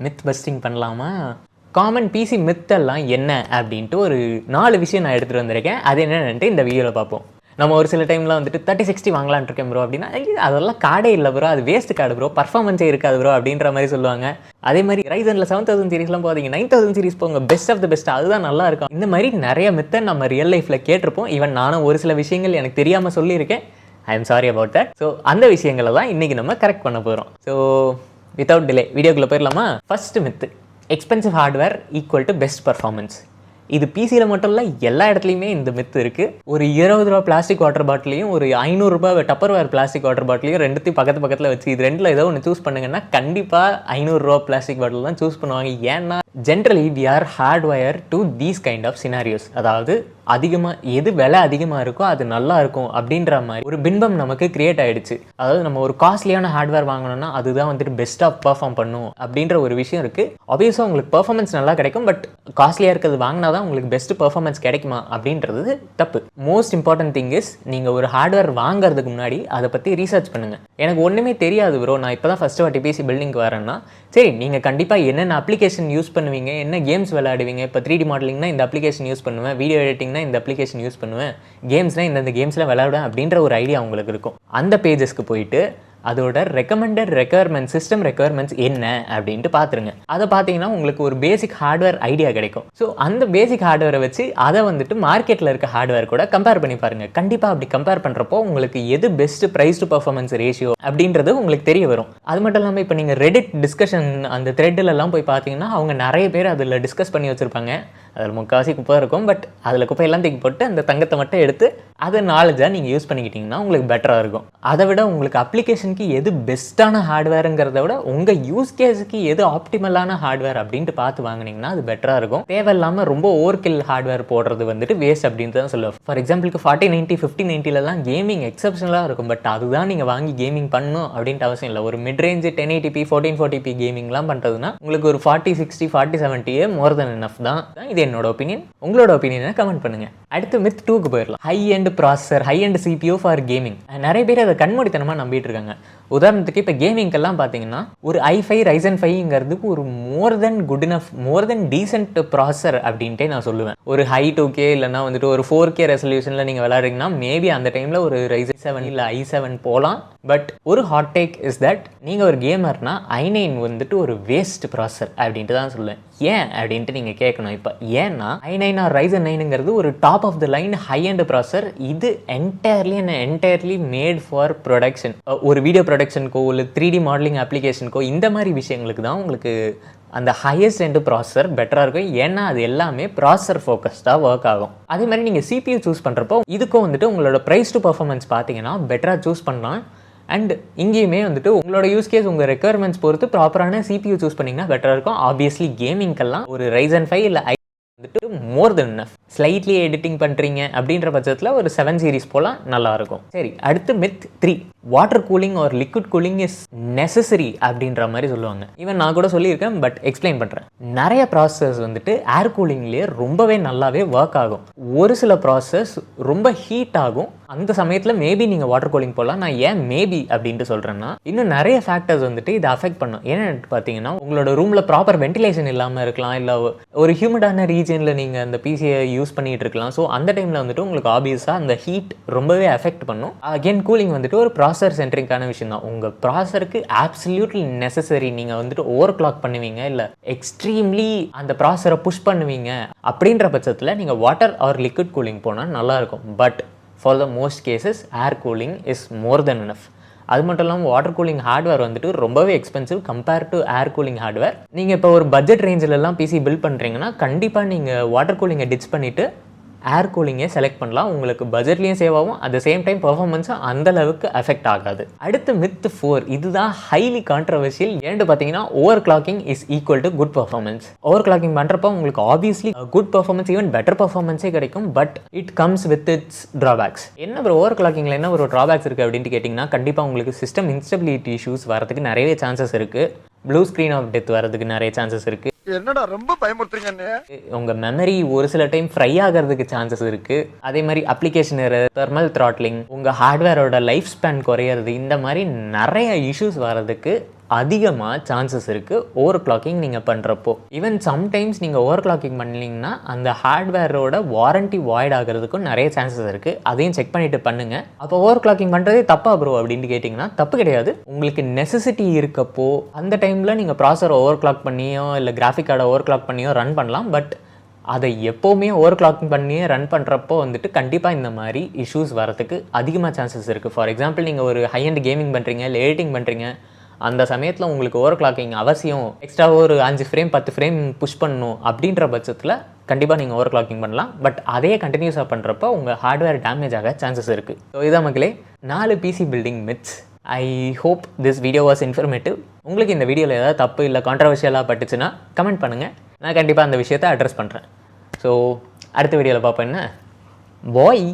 Myth busting பண்ணலாமா? Common PC மித்தெல்லாம் என்ன அப்படின்ட்டு ஒரு 4 விஷயம் நான் எடுத்துகிட்டு வந்திருக்கேன். அது என்னென்னுட்டு இந்த வீடியோவில் பார்ப்போம். நம்ம ஒரு சில டைமில் வந்துட்டு 3060 வாங்கலான் இருக்கேன் ப்ரோ அப்படின்னா, அதெல்லாம் கார்டே இல்லை ப்ரோ, அது வேஸ்ட் கார்டு ப்ரோ, பர்ஃபார்மன்ஸே இருக்காது ப்ரோ அப்படின்ற மாதிரி சொல்லுவாங்க. அதே மாதிரி ரைசனில் 7000 சீரிஸ்லாம் போகாதீங்க, 9000 சீரிஸ் போங்க, பெஸ்ட் ஆஃப் த பெஸ்ட், அதுதான் நல்லா இருக்கும். இந்த மாதிரி நிறைய மித்தை நம்ம ரியல் லைஃப்பில் கேட்டிருப்போம். ஈவன் நானும் ஒரு சில விஷயங்கள் எனக்கு தெரியாமல் சொல்லியிருக்கேன். I am sorry about that. So அந்த விஷயங்களை தான் இன்றைக்கி நம்ம கரெக்ட் பண்ண போகிறோம். ஸோ வித்தவுட் டிலே வீடியோக்குள்ளே போயிடலாமா? First myth, expensive hardware equal to best performance. இது பிசியில் மட்டும் இல்லை, எல்லா இடத்துலையுமே இந்த மித்து இருக்குது. ஒரு 20 ரூபா பிளாஸ்டிக் வாட்டர் பாட்டிலையும் ஒரு 500 ரூபாய் டப்பர்வேர் பிளாஸ்டிக் வாட்டர் பாட்டிலையும் ரெண்டுத்தையும் பக்கத்தில் வச்சு இது ரெண்டில் ஏதோ ஒன்று சூஸ் பண்ணுங்கன்னா கண்டிப்பாக 500 ரூபா பிளாஸ்டிக் பாட்டில் தான் சூஸ் பண்ணுவாங்க. ஏன்னா generally we are hardwire to these kind of scenarios. அதாவது அதிகமாக எது விலை அதிகமாக இருக்கோ அது நல்லா இருக்கும் அப்படின்ற மாதிரி ஒரு பின்பம் நமக்கு கிரியேட் ஆகிடுச்சு. அதாவது நம்ம ஒரு காஸ்ட்லியான ஹார்ட்வேர் வாங்கணும்னா அதுதான் வந்துட்டு பெஸ்ட்டாக பர்ஃபார்ம் பண்ணும் அப்படின்ற ஒரு விஷயம் இருக்குது. ஆப்வியஸாக உங்களுக்கு பர்ஃபார்மன்ஸ் நல்லா கிடைக்கும், பட் காஸ்ட்லியாக இருக்கிறது வாங்கினா தான் உங்களுக்கு பெஸ்ட் பர்ஃபார்மன்ஸ் கிடைக்குமா அப்படின்றது தப்பு. மோஸ்ட் இம்பார்ட்டன்ட் திங் இஸ் நீங்கள் ஒரு ஹார்ட்வேர் வாங்குறதுக்கு முன்னாடி அதை பற்றி ரீசர்ச் பண்ணுங்கள். எனக்கு ஒன்றுமே தெரியாது ப்ரோ, நான் இப்போ தான் ஃபஸ்ட்டு வாட்டி பிசி பில்டிங்க்கு வரேன்னா, சரி நீங்கள் கண்டிப்பாக என்னென்ன அப்ளிகேஷன் யூஸ் பண்ணுவீங்க, என்ன கேம்ஸ் விளையாடுவீங்க. இப்போ 3D மாடலிங்னா இந்த அப்ளிகேஷன் யூஸ் பண்ணுவேன், வீடியோ எடிட்டிங்னா இந்த அப்ளிகேஷன் யூஸ் பண்ணுவேன், கேம்ஸ்னால் இந்த கேம்ஸில் விளையாடுவேன் அப்படின்ற ஒரு ஐடியா உங்களுக்கு இருக்கும். அந்த பேஜஸ்க்கு போயிட்டு அதோட ரெக்கமெண்டட் ரெக்குயர்மெண்ட், சிஸ்டம் ரெக்குயர்மெண்ட்ஸ் என்ன அப்படின்ட்டு பார்த்துருங்க. அதை பார்த்தீங்கன்னா உங்களுக்கு ஒரு பேசிக் ஹார்ட்வேர் ஐடியா கிடைக்கும். ஸோ அந்த பேசிக் ஹார்ட்வேரை வச்சு அதை வந்துட்டு மார்க்கெட்டில் இருக்க ஹார்ட்வேர் கூட கம்பேர் பண்ணி பாருங்கள். கண்டிப்பாக அப்படி கம்பேர் பண்ணுறப்போ உங்களுக்கு எது best price to performance ratio அப்படின்றது உங்களுக்கு தெரிய வரும். அது மட்டும் இல்லாமல் இப்போ நீங்கள் ரெடிட் டிஸ்கஷன் அந்த த்ரெட்லலாம் போய் பார்த்தீங்கன்னா அவங்க நிறைய பேர் அதில் டிஸ்கஸ் பண்ணி வச்சுருப்பாங்க. அதில் முக்கால்வாசி குப்பை இருக்கும், பட் அதில் குப்பையெல்லாம் தூக்கி போட்டு அந்த தங்கத்தை மட்டும் எடுத்து அதை நாலேஜாக நீங்கள் யூஸ் பண்ணிக்கிட்டிங்கன்னா உங்களுக்கு பெட்டராக இருக்கும். அதை விட உங்களுக்கு அப்ளிகேஷனுக்கு எது பெஸ்ட்டான ஹார்ட்வேருங்கிறத விட உங்கள் யூஸ் கேஸுக்கு எது ஆப்டிமலான ஹார்ட்வேர் அப்படின்ட்டு பார்த்து வாங்கினீங்கன்னா அது பெட்டராக இருக்கும். தேவையில்லாமல் ரொம்ப ஓவர்கில் ஹார்ட்வேர் போடுறது வந்துட்டு வேஸ்ட் அப்படின்ட்டு தான் சொல்லுவேன். ஃபார் எக்ஸாம்பிளுக்கு 4090 5090லலாம் கேமிங் எக்ஸப்ஷனலாக இருக்கும், பட் அதுதான் நீங்கள் வாங்கி கேமிங் பண்ணணும் அப்படின்ட்டு அவசியம் இல்லை. ஒரு மிட் ரேஞ்சு 1080p 1440p கேமிங்லாம் பண்ணுறதுனா உங்களுக்கு ஒரு 4060 4070 மோர் தென் எனஃப் தான். இது என்னோட ஒப்பீனியன். உங்களோட ஒப்பீனியனை கமெண்ட் பண்ணுங்க. அடுத்து மித் 2க்கு போயிடலாம். High end processor, high end CPU for gaming. நிறைய பேர் அதை கண்மூடித்தனமாக நம்பிட்டு இருக்காங்க. உதாரணத்துக்கு இப்போ கேமிங்கெல்லாம் பார்த்தீங்கன்னா ஒரு i5 Ryzen 5ங்கிறதுக்கு ஒரு மோர் தென் குட் இனஃப், மோர் தென் டீசென்ட் ப்ராசஸர் அப்படின்ட்டே நான் சொல்லுவேன். ஒரு ஹை 2K இல்லைனா வந்துட்டு ஒரு 4K ரெசல்யூஷனில் நீங்கள் விளையாடுறீங்கன்னா மேபி அந்த டைமில் ஒரு Ryzen 7 இல்லை i7 போகலாம். பட் ஒரு ஹாட் டேக் இஸ் தட் நீங்கள் ஒரு கேமர்னா i9 வந்துட்டு ஒரு வேஸ்ட் ப்ராசஸர் அப்படின்ட்டு தான் சொல்லுவேன். ஏன் அப்படின்ட்டு நீங்கள் கேட்கணும். இப்போ ஏன்னா i9 ஆர் Ryzen 9ங்கிறது ஒரு top of the line high end processor. இது என்டையர்லி மேட் ஃபார் ப்ரொடக்ஷன். ஒரு வீடியோ ப்ரொடக்ஷனுக்கோ இல்லை 3D மாடலிங் அப்ளிகேஷனுக்கோ இந்த மாதிரி விஷயங்களுக்கு தான் உங்களுக்கு அந்த ஹையஸ்ட் எண்ட் ப்ராசஸர் பெட்டராக இருக்கும். ஏன்னா அது எல்லாமே ப்ராசஸர் ஃபோக்கஸ்டாக ஒர்க் ஆகும். அதே மாதிரி நீங்கள் CPU சூஸ் பண்ணுறப்போ இதுக்கும் வந்துட்டு உங்களோட ப்ரைஸ் டு பர்ஃபார்மன்ஸ் பார்த்தீங்கன்னா பெட்டராக சூஸ் பண்ணலாம். அண்ட் இங்கேயுமே வந்துட்டு உங்களோட யூஸ் கேஸ் உங்கள் ரெக்குயர்மெண்ட்ஸ் பொறுத்து ப்ராப்பரான CPU சூஸ் பண்ணிங்கன்னா பெட்டராக இருக்கும். ஆப்வியஸ்லி கேமிங்கெல்லாம் ஒரு Ryzen 5 இல்லை வந்துட்டு மோர் தென் எனஃப். ஸ்லைட்லி எடிட்டிங் பண்ணுறீங்க அப்படின்ற பட்சத்தில் ஒரு 7 சீரிஸ் போலாம், நல்லாயிருக்கும். சரி, அடுத்து myth 3, water cooling or liquid cooling is necessary அப்படின்ற மாதிரி சொல்லுவாங்க. ஈவன் நான் கூட சொல்லியிருக்கேன், பட் எக்ஸ்பிளைன் பண்ணுறேன். நிறைய ப்ராசஸர்ஸ் வந்துட்டு ஏர் கூலிங்லேயே ரொம்பவே நல்லாவே ஒர்க் ஆகும். ஒரு சில ப்ராசஸ் ரொம்ப ஹீட் ஆகும். அந்த சமயத்தில் மேபி நீங்கள் வாட்டர் கூலிங் போகலாம். நான் ஏன் மேபி அப்படின்ட்டு சொல்கிறேன்னா, இன்னும் நிறைய ஃபேக்டர்ஸ் வந்துட்டு இதை அஃபெக்ட் பண்ணும். ஏன்னு பார்த்தீங்கன்னா உங்களோட ரூமில் ப்ராப்பர் வென்டிலேஷன் இல்லாமல் இருக்கலாம், இல்லை ஒரு ஹியூமிடான ரீஜனில் நீங்கள் அந்த பிசியை யூஸ் பண்ணிகிட்டு இருக்கலாம். ஸோ அந்த டைமில் வந்துட்டு உங்களுக்கு ஆப்வியஸாக அந்த ஹீட் ரொம்பவே அஃபெக்ட் பண்ணும். அகெயின் கூலிங் வந்துட்டு ஒரு ப்ராசஸர் சென்ட்ரிக்கான விஷயம் தான். உங்கள் ப்ராசஸருக்கு ஆப்சல்யூட்லி நெசசரி. நீங்கள் வந்துட்டு ஓவர் கிளாக் பண்ணுவீங்க, இல்லை எக்ஸ்ட்ரீம்லி அந்த ப்ராசஸரை புஷ் பண்ணுவீங்க அப்படின்ற பட்சத்தில் நீங்கள் வாட்டர் ஆர் லிக்விட் கூலிங் போனால் நல்லாயிருக்கும். But for the most cases air cooling is more then enough. அது மட்டும் இல்லாமல் வாட்டர் கூலிங் ஹார்ட்வேர் வந்துட்டு ரொம்பவே expensive compare to air cooling hardware. நீங்கள் இப்போ ஒரு பட்ஜெட் ரேஞ்சிலலாம் பிசி பில்ட் பண்ணுறீங்கன்னா கண்டிப்பாக நீங்கள் வாட்டர் கூலிங்கை டிச் பண்ணிவிட்டு ஏர் கூலிங்கே செலக்ட் பண்ணலாம். உங்களுக்கு பட்ஜெட்லேயும் சேவ் ஆகும், அட் த சேம் டைம் பர்ஃபார்மன்ஸும் அந்த அளவுக்கு எஃபெக்ட் ஆகாது. அடுத்து மித் 4, இதுதான் ஹைலி கான்ட்ரவர்ஷியல். ஏன்னு பார்த்தீங்கன்னா overclocking is equal to good performance. Overclocking பண்ணுறப்போ உங்களுக்கு obviously good performance, even better பர்ஃபார்மன்ஸே கிடைக்கும். But it comes with its drawbacks. என்ன ஒரு ஓவர் கிளாக்கிங்கில் என்ன ஒரு ட்ராபேக்ஸ் இருக்குது அப்படின்ட்டு கேட்டிங்கன்னா, கண்டிப்பாக உங்களுக்கு சிஸ்டம் இன்ஸ்டபிலிட்டி இஷ்யூஸ் வரதுக்கு நிறையவே சான்சஸ் இருக்குது. ப்ளூ ஸ்க்ரீன் ஆஃப் டெத் வரதுக்கு நிறைய சான்சஸ் இருக்குது. என்னடா ரொம்ப பயமுறுத்துறீங்க. உங்க மெமரி ஒரு சில டைம் ஃப்ரை ஆகிறதுக்கு சான்சஸ் இருக்கு. அதே மாதிரி அப்ளிகேஷன் எரர், தெர்மல் த்ராட்லிங், உங்க ஹார்ட்வேரோட லைஃப் ஸ்பேன் குறையிறது, இந்த மாதிரி நிறைய இஷ்யூஸ் வரதுக்கு அதிகமாக சான்சஸ் இருக்குது ஓவர் கிளாக்கிங் நீங்கள் பண்ணுறப்போ. ஈவன் சம்டைம்ஸ் நீங்கள் ஓவர் கிளாக்கிங் பண்ணிங்கன்னா அந்த ஹார்ட்வேரோட வாரண்ட்டி வாய்ட் ஆகிறதுக்கும் நிறைய சான்சஸ் இருக்குது. அதையும் செக் பண்ணிவிட்டு பண்ணுங்கள். அப்போ ஓவர் கிளாக்கிங் பண்ணுறதே தப்பா ப்ரோ அப்படின்னு கேட்டிங்கன்னா தப்பு கிடையாது. உங்களுக்கு நெசசிட்டி இருக்கப்போ அந்த டைமில் நீங்கள் ப்ராசஸர் ஓவர் கிளாக் பண்ணியோ இல்லை கிராஃபிக் கார்டை ஓவர் கிளாக் பண்ணியோ ரன் பண்ணலாம். பட் அதை எப்போவுமே ஓவர் கிளாக்கிங் பண்ணியே ரன் பண்ணுறப்போ வந்துட்டு கண்டிப்பாக இந்த மாதிரி இஷ்யூஸ் வரதுக்கு அதிகமாக சான்சஸ் இருக்குது. ஃபார் எக்ஸாம்பிள் நீங்கள் ஒரு ஹை அண்ட் கேமிங் பண்ணுறீங்க இல்லை எடிட்டிங் பண்ணுறீங்க, அந்த சமயத்தில் உங்களுக்கு ஓவர் கிளாக்கிங் அவசியம், எக்ஸ்ட்ராவாக ஒரு 5 ஃப்ரேம் 10 ஃப்ரேம் புஷ் பண்ணணும் அப்படின்ற பட்சத்தில் கண்டிப்பாக நீங்கள் ஓவர் கிளாக்கிங் பண்ணலாம். பட் அதே கண்டினியூஸாக பண்ணுறப்போ உங்கள் ஹார்ட்வேர் டேமேஜ் ஆக சான்சஸ் இருக்குது. ஸோ இதான் மக்களே 4 PC building myths. I hope this video was informative. உங்களுக்கு இந்த வீடியோவில் ஏதாவது தப்பு இல்லை கான்ட்ரவர்ஷியலாக பட்டுச்சுன்னா கமெண்ட் பண்ணுங்கள். நான் கண்டிப்பாக அந்த விஷயத்தை அட்ரஸ் பண்ணுறேன். ஸோ அடுத்த வீடியோவில் பார்ப்போம். என்ன பாய்.